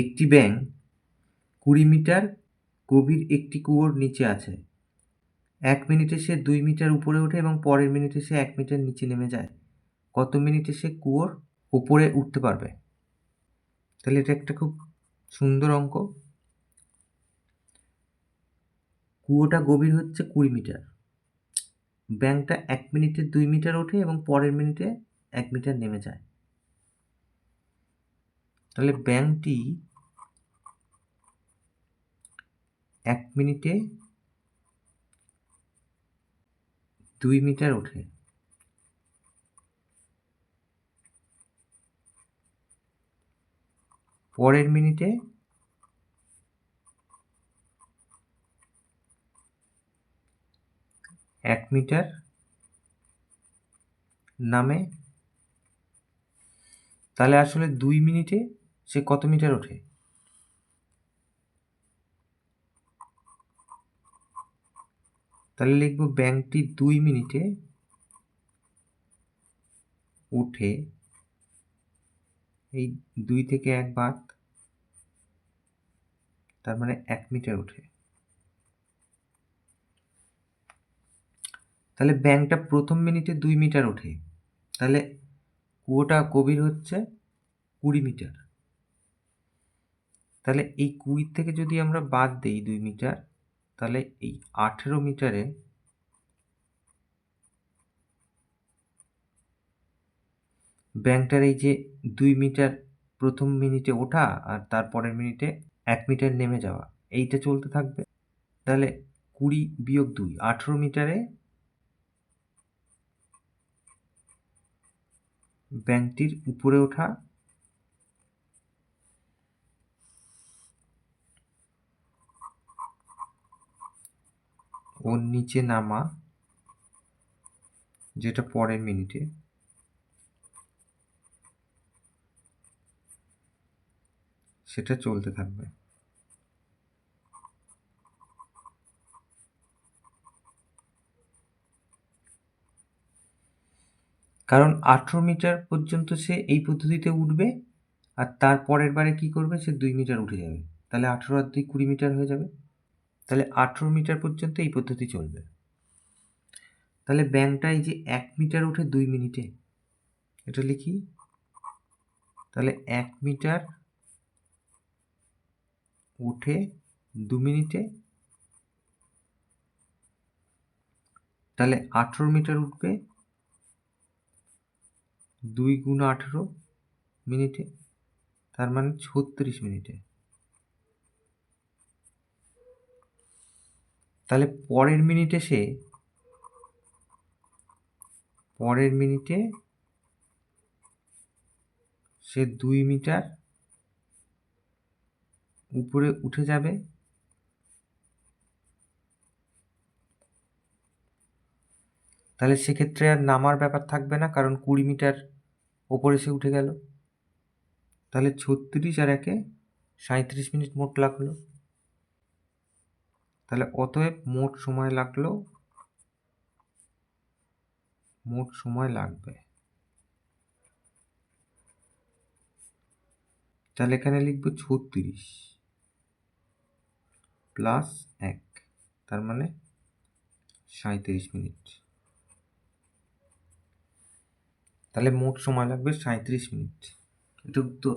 একটি ব্যাঙ 20 মিটার গভীর একটি কুয়োর নিচে আছে। 1 মিনিটে সে 2 মিটার উপরে ওঠে এবং পরের মিনিটে সে 1 মিটার নিচে নেমে যায়। কত মিনিটে সে কুয়োর ওপরে উঠতে পারবে? তাহলে এটা একটা খুব সুন্দর অঙ্ক। কুয়োটা গভীর হচ্ছে 20 মিটার। ব্যাঙটা 1 মিনিটে 2 মিটার ওঠে এবং পরের মিনিটে 1 মিটার নেমে যায়। তাহলে ব্যাঙটি 1 মিনিটে 2 মিটার ওঠে। পরের মিনিটে 1 মিটার নামে। তাহলে আসলে 2 মিনিটে সে কত মিটার ওঠে? তাহলে লিখব ব্যাঙটি 2 মিনিটে ওঠে, এই 2 থেকে 1 বাদ, তার মানে 1 মিটার ওঠে। তাহলে ব্যাঙটা প্রথম মিনিটে 2 মিটার ওঠে। তাহলে কুয়োটা গভীর হচ্ছে 20 মিটার। তাহলে এই 20 থেকে যদি আমরা বাদ দেই 2 মিটার, তাহলে এই 18 মিটারে ব্যাঙটার এই যে 2 মিটার প্রথম মিনিটে ওঠা আর তারপরের মিনিটে 1 মিটার নেমে যাওয়া, এইটা চলতে থাকবে। তাহলে 20 বিয়োগ 2, 18 মিটারে ব্যাঙটির উপরে ওঠা ও নিচে নামা, যেটা পরের মিনিটে, সেটা চলতে থাকবে। কারণ 18 মিটার পর্যন্ত সে এই পদ্ধতিতে উঠবে আর তার পরের বারে কি করবে, সে 2 মিটার উঠে যাবে। তাহলে 18 আর 2 20 মিটার হয়ে যাবে। তাহলে 18 মিটার পর্যন্ত এই পদ্ধতি চলবে। তাহলে ব্যাঙটা এই যে 1 মিটার ওঠে 2 মিনিটে, এটা লিখি। তাহলে 1 মিটার ওঠে 2 মিনিটে, তাহলে 18 মিটার উঠবে 2 গুণ 18 মিনিটে, তার মানে 36 মিনিটে। তাহলে পরের মিনিটে সে 2 মিটার উপরে উঠে যাবে। তাহলে সেক্ষেত্রে আর নামার ব্যাপার থাকবে না, কারণ 20 মিটার ওপরে সে উঠে গেল। তাহলে 36 আর 1-এ 37 মিনিট মোট লাগলো। তাহলে অতএব মোট সময় লাগবে। তাহলে এখানে লিখবো 36 প্লাস 1, তার মানে 37 মিনিট। তাহলে মোট সময় লাগবে 37 মিনিট। এটা উত্তর।